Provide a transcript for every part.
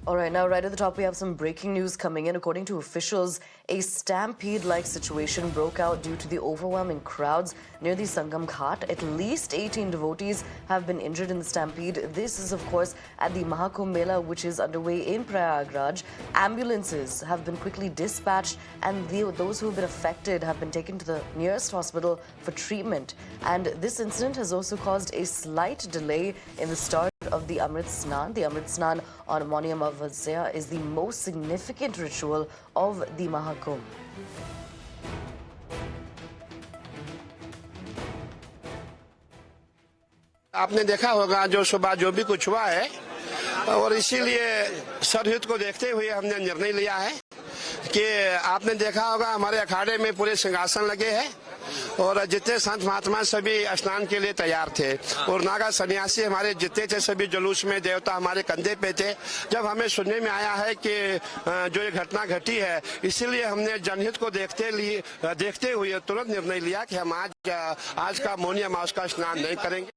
All right, now right at the top, we have some breaking news coming in. According to officials, a stampede-like situation broke out due to the overwhelming crowds near the Sangam Ghat. At least 18 devotees have been injured in the stampede. This is, of course, at the Mahakumbh Mela, which is underway in Prayagraj. Ambulances have been quickly dispatched, and those who have been affected have been taken to the nearest hospital for treatment. And this incident has also caused a slight delay in the start of the Amrit Snan. The Amrit Snan on Mauni Amavasya is the most significant ritual of the Mahakumbh. आपने देखा होगा जो सुबह जो भी कुछ हुआ है और इसीलिए सरहित को देखते हुए हमने निर्णय लिया है कि आपने देखा होगा हमारे अखाड़े में पूरे सिंहासन लगे हैं और जितने संत महात्मा सभी स्नान के लिए तैयार थे और नागा सन्यासी हमारे जितने थे सभी जुलूस में देवता हमारे कंधे पे थे। जब हमें सुनने में आया है कि जो ये घटना घटी है, इसीलिए हमने जनहित को देखते हुए तुरंत निर्णय लिया कि हम आज का मौनी अमावस का स्नान नहीं करेंगे।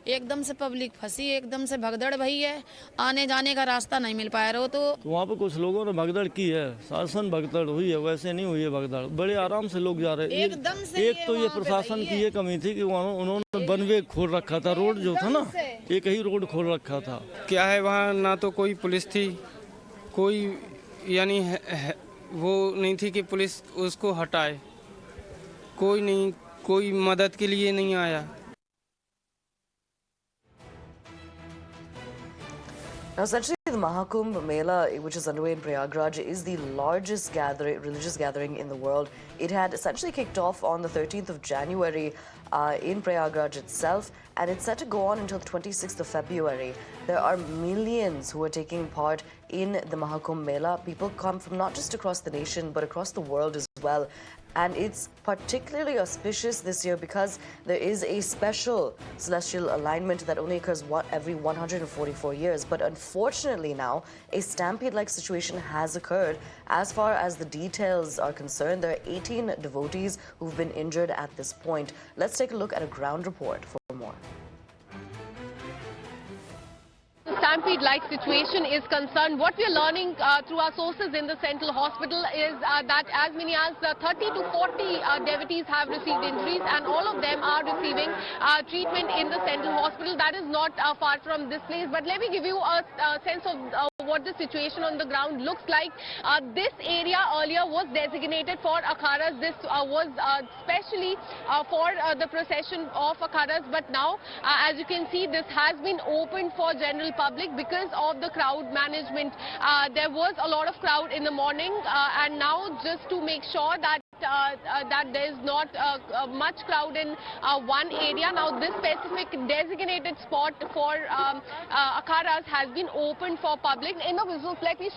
एकदम से पब्लिक फंसी, एकदम से भगदड़ भई है, आने जाने का रास्ता नहीं मिल पाया रहा। तो वहाँ पे कुछ लोगों ने भगदड़ की है, शासन भगदड़ हुई है, वैसे नहीं हुई है भगदड़, बड़े आराम से लोग जा रहे हैं। एकदम से एक तो ये प्रशासन की ये कमी थी कि उन्होंने वन वे खोल रखा था, रोड जो था ना एक ही रोड खोल रखा था। क्या है वहाँ ना तो कोई पुलिस थी, कोई यानी वो नहीं थी कि पुलिस उसको हटाए, कोई नहीं, कोई मदद के लिए नहीं आया। Now, essentially, the Mahakumbh Mela, which is underway in Prayagraj, is the largest religious gathering in the world. It had essentially kicked off on the 13th of January in Prayagraj itself, and it's set to go on until the 26th of February. There are millions who are taking part in the Mahakumbh Mela. People come from not just across the nation, but across the world as well. And it's particularly auspicious this year because there is a special celestial alignment that only occurs every 144 years. But unfortunately now, a stampede-like situation has occurred. As far as the details are concerned, there are 18 devotees who've been injured at this point. Let's take a look at a ground report for more. Stampede-like situation is concerned, what we are learning through our sources in the central hospital is that as many as 30 to 40 devotees have received injuries, and all of them are receiving treatment in the central hospital. That is not far from this place, but let me give you a sense of what the situation on the ground looks like. This area earlier was designated for akharas. This was specially for the procession of akharas, but now as you can see, this has been opened for general public because of the crowd management. There was a lot of crowd in the morning, and now just to make sure that there is not much crowd in one area. Now this specific designated spot for akharas has been opened for public. In the visuals, let me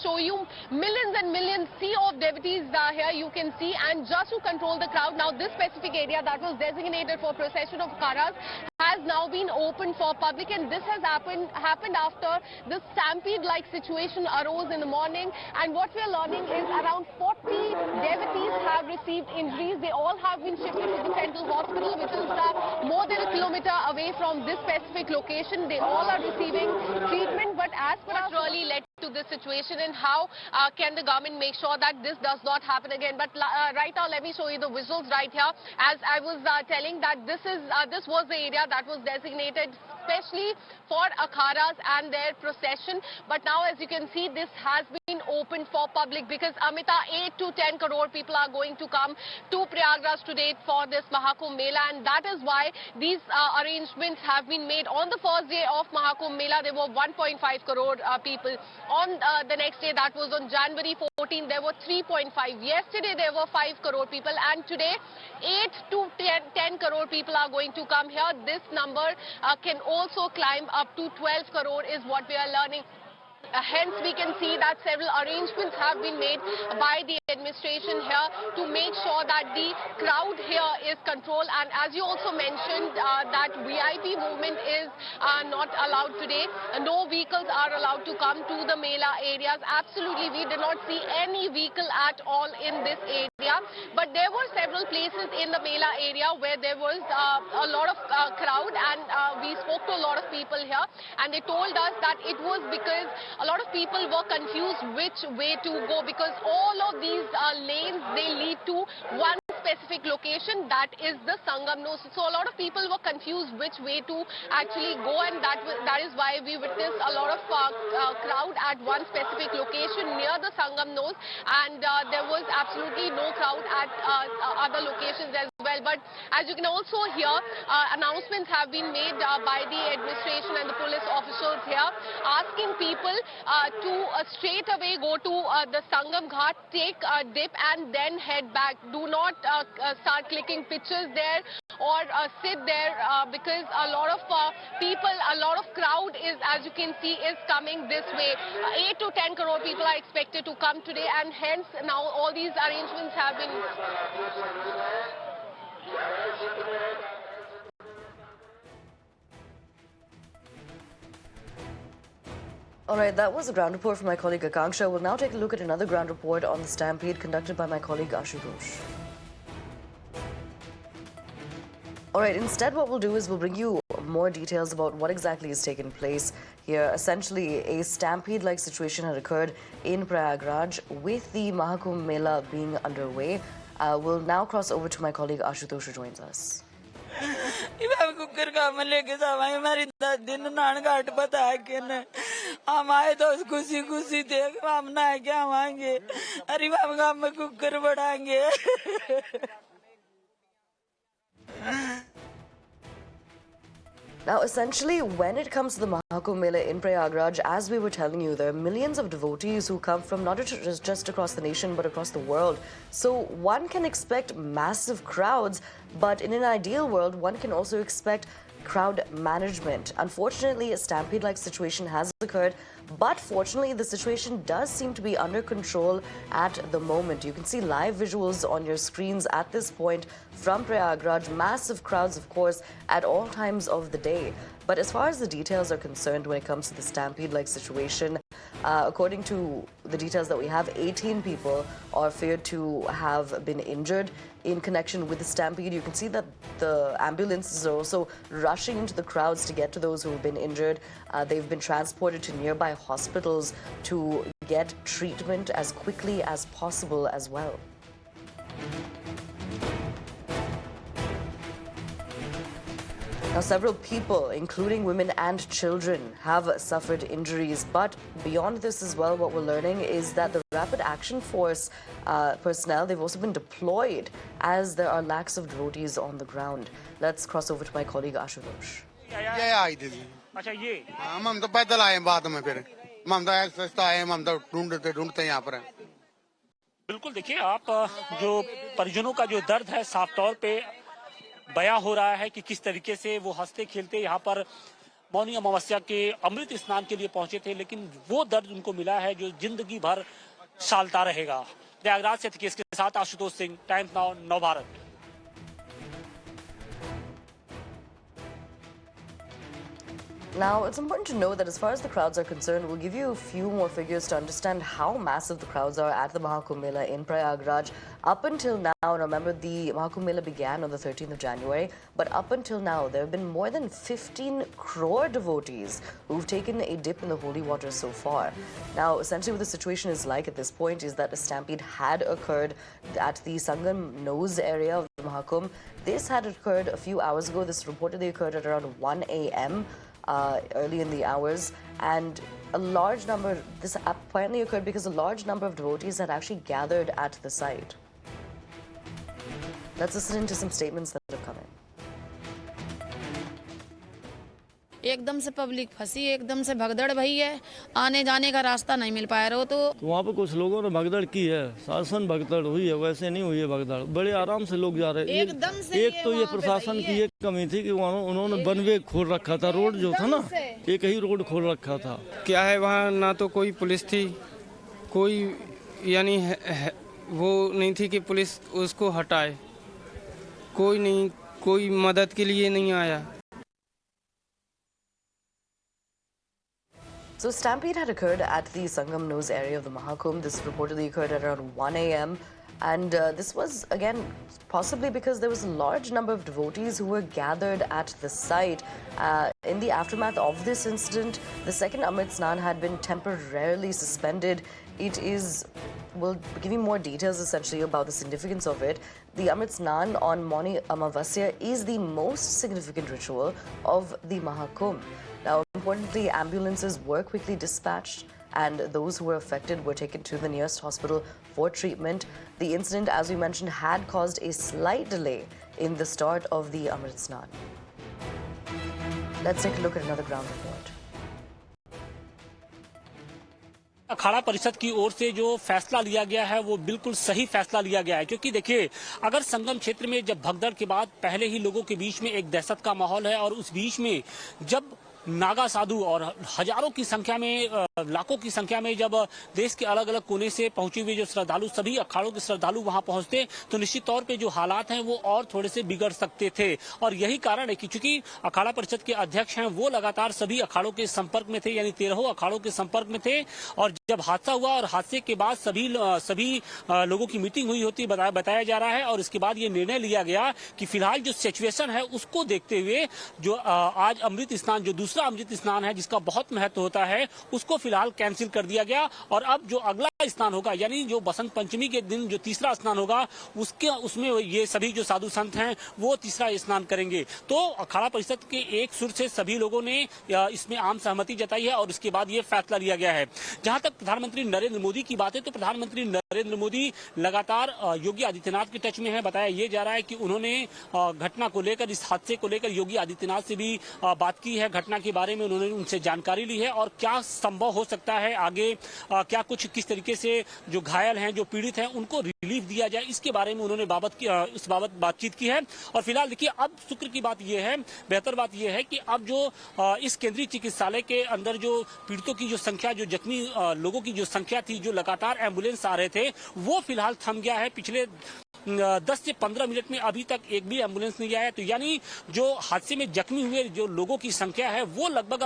show you millions and millions sea of devotees here you can see, and just to control the crowd, now this specific area that was designated for procession of akharas has now been opened for public, and this has happened after the stampede-like situation arose in the morning. And what we are learning is around 40 devotees have received injuries. They all have been shifted to the central hospital, which is more than a kilometer away from this specific location. They all are receiving treatment, but as per what really led to this situation, and how can the government make sure that this does not happen again? But right now, let me show you the visuals right here. As I was telling that this was the area that was designated especially for akharas and their procession, but now as you can see, this has been opened for public because Amita, 8 to 10 crore people are going to come to Prayagraj today for this Mahakumbh Mela, and that is why these arrangements have been made. On the first day of Mahakumbh Mela, there were 1.5 crore people. On the next day, that was on January 14, there were 3.5. Yesterday, there were 5 crore people, and today 8 to 10 crore people are going to come here. This number can also climb up to 12 crore is what we are learning. Hence, we can see that several arrangements have been made by the administration here to make sure that the crowd here is controlled. And as you also mentioned, that VIP movement is not allowed today. No vehicles are allowed to come to the Mela areas. Absolutely, we did not see any vehicle at all in this area. But there were several places in the Mela area where there was a lot of crowd, and we spoke to a lot of people here, and they told us that it was because a lot of people were confused which way to go, because all of these lanes, they lead to one specific location, that is the Sangam Nose. So a lot of people were confused which way to actually go, and that is why we witnessed a lot of crowd at one specific location near the Sangam Nose, and there was absolutely no crowd at other locations as well. But as you can also hear, announcements have been made by the administration and the police officials here, asking people to straight away go to the Sangam Ghat, take a dip and then head back. Do not start clicking pictures there or sit there because a lot of people, a lot of crowd is, as you can see, is coming this way. 8 to 10 crore people are expected to come today, and hence now all these arrangements have been. All right, that was a ground report from my colleague Akanksha. We'll now take a look at another ground report on the stampede conducted by my colleague Ashutosh. All right, instead what we'll do is we'll bring you more details about what exactly has taken place here. Essentially, a stampede-like situation had occurred in Prayagraj with the Mahakumbh Mela being underway. We'll now cross over to my colleague Ashutosh, who joins us. Cooker का हम लेके जावाएंगे हमारी 10 दिन नान घाट पता है कि न हम आए तो खुशी खुशी थे हम ना क्या आवाएंगे अरे हम गाँव में कुकर बढ़ाएंगे Now, essentially, when it comes to the Mahakumbh Mela in Prayagraj, as we were telling you, there are millions of devotees who come from not just across the nation, but across the world. So one can expect massive crowds, but in an ideal world, one can also expect crowd management. Unfortunately, a stampede-like situation has occurred, but fortunately, the situation does seem to be under control at the moment. You can see live visuals on your screens at this point from Prayagraj. Massive crowds, of course, at all times of the day. But as far as the details are concerned when it comes to the stampede-like situation, according to the details that we have, 18 people are feared to have been injured in connection with the stampede. You can see that the ambulances are also rushing into the crowds to get to those who have been injured. They've been transported to nearby hospitals to get treatment as quickly as possible as well. Now, several people, including women and children, have suffered injuries. But beyond this as well, what we're learning is that the Rapid Action Force personnel, they've also been deployed as there are lacks of devotees on the ground. Let's cross over to my colleague Ashutosh. ये आई थी अच्छा ये हम तो पैदल आए बाद में फिर हम तो एक्सप्रेस आए हम तो ढूंढते यहाँ पर बिल्कुल देखिए आप जो परिजनों का जो दर्द है साफ तौर पे बयां हो रहा है कि किस तरीके से वो हंसते खेलते यहाँ पर मौनी अमावस्या के अमृत स्नान के लिए पहुंचे थे, लेकिन वो दर्द उनको मिला है जो जिंदगी भर सालता रहेगा। प्रयागराज से के साथ आशुतोष सिंह, टाइम्स नाउ, नव Bharat. Now, it's important to know that as far as the crowds are concerned, we'll give you a few more figures to understand how massive the crowds are at the Mahakumbh Mela in Prayagraj. Up until now, remember the Mahakumbh Mela began on the 13th of January, but up until now, there have been more than 15 crore devotees who've taken a dip in the holy water so far. Now, essentially what the situation is like at this point is that a stampede had occurred at the Sangam Nose area of the Mahakumbh. This had occurred a few hours ago. This reportedly occurred at around 1 a.m. Early in the hours, and a large number, this apparently occurred because a large number of devotees had actually gathered at the site. Let's listen to some statements that have come in. एकदम से public फंसी, एकदम से भगदड़ भई है, आने जाने का रास्ता नहीं मिल पाया रहो। तो वहाँ पे कुछ लोगों ने भगदड़ की है, शासन भगदड़ हुई है, वैसे नहीं हुई है भगदड़, बड़े आराम से लोग जा रहे हैं। एकदम से एक तो ये प्रशासन की एक कमी थी कि उन्होंने वन वे खोल रखा था, रोड जो था ना एक ही रोड खोल रखा था। क्या है वहाँ ना तो कोई पुलिस थी, कोई यानी वो नहीं थी कि पुलिस उसको हटाए, कोई नहीं, कोई मदद के लिए नहीं आया। So stampede had occurred at the Sangam Nose area of the Mahakumbh. This reportedly occurred at around 1 a.m. And this was, again, possibly because there was a large number of devotees who were gathered at the site. In the aftermath of this incident, the second Amrit Snan had been temporarily suspended. We'll give you more details essentially about the significance of it. The Amrit Snan on Mauni Amavasya is the most significant ritual of the Mahakumbh. Now, importantly, ambulances were quickly dispatched and those who were affected were taken to the nearest hospital for treatment. The incident, as we mentioned, had caused a slight delay in the start of the Amrit Snan. Let's take a look at another ground report. Akhara Parishad की ओर से जो फैसला लिया गया है वो बिल्कुल सही फैसला लिया गया है, क्योंकि देखिए अगर संगम क्षेत्र में जब भगदड़ के बाद पहले ही लोगों के बीच में एक दहशत का माहौल है और उस बीच में जब नागा साधु और हजारों की संख्या में, लाखों की संख्या में जब देश के अलग अलग कोने से पहुंचे हुए जो श्रद्धालु, सभी अखाड़ों के श्रद्धालु वहां पहुंचते तो निश्चित तौर पे जो हालात हैं वो और थोड़े से बिगड़ सकते थे। और यही कारण है कि चूंकि अखाड़ा परिषद के अध्यक्ष हैं वो लगातार सभी अखाड़ों के संपर्क में थे, यानी 13 अखाड़ों के संपर्क में थे। और जब हादसा हुआ और हादसे के बाद सभी लोगों की मीटिंग हुई होती बताया जा रहा है और इसके बाद ये निर्णय लिया गया कि फिलहाल जो सिचुएशन है उसको देखते हुए जो आज अमृत स्नान, जो दूसरा अमृत स्नान है जिसका बहुत महत्व होता है, उसको फिलहाल कैंसिल कर दिया गया। और अब जो अगला स्नान होगा, यानी जो बसंत पंचमी के दिन जो तीसरा स्नान होगा, उसमें ये सभी जो साधु संत हैं वो तीसरा स्नान करेंगे। तो अखाड़ा परिषद के एक सुर से सभी लोगों ने इसमें आम सहमति जताई है और इसके बाद ये फैसला लिया गया है। जहां तक प्रधानमंत्री नरेंद्र मोदी की बात है तो प्रधानमंत्री नरेंद्र मोदी लगातार योगी आदित्यनाथ के टच में है। बताया ये जा रहा है कि उन्होंने घटना को लेकर, इस हादसे को लेकर योगी आदित्यनाथ से भी बात की है, घटना के बारे में उन्होंने उनसे जानकारी ली है और क्या संभव हो सकता है आगे, क्या कुछ किस तरीके से जो घायल हैं, जो पीड़ित हैं, उनको रिलीफ दिया जाए, इसके बारे में उन्होंने इस बाबत बातचीत की है। और फिलहाल देखिए अब शुक्र की बात यह है, बेहतर बात यह है कि अब जो इस केंद्रीय चिकित्सालय के अंदर जो पीड़ितों की जो संख्या, जो जख्मी लोगों की जो संख्या थी, जो लगातार एम्बुलेंस आ रहे थे, वो फिलहाल थम गया है। पिछले 10 से 15 मिनट में अभी तक एक भी एम्बुलेंस नहीं आया। तो यानी जो हादसे में जख्मी हुए जो लोगों की संख्या है वो लगभग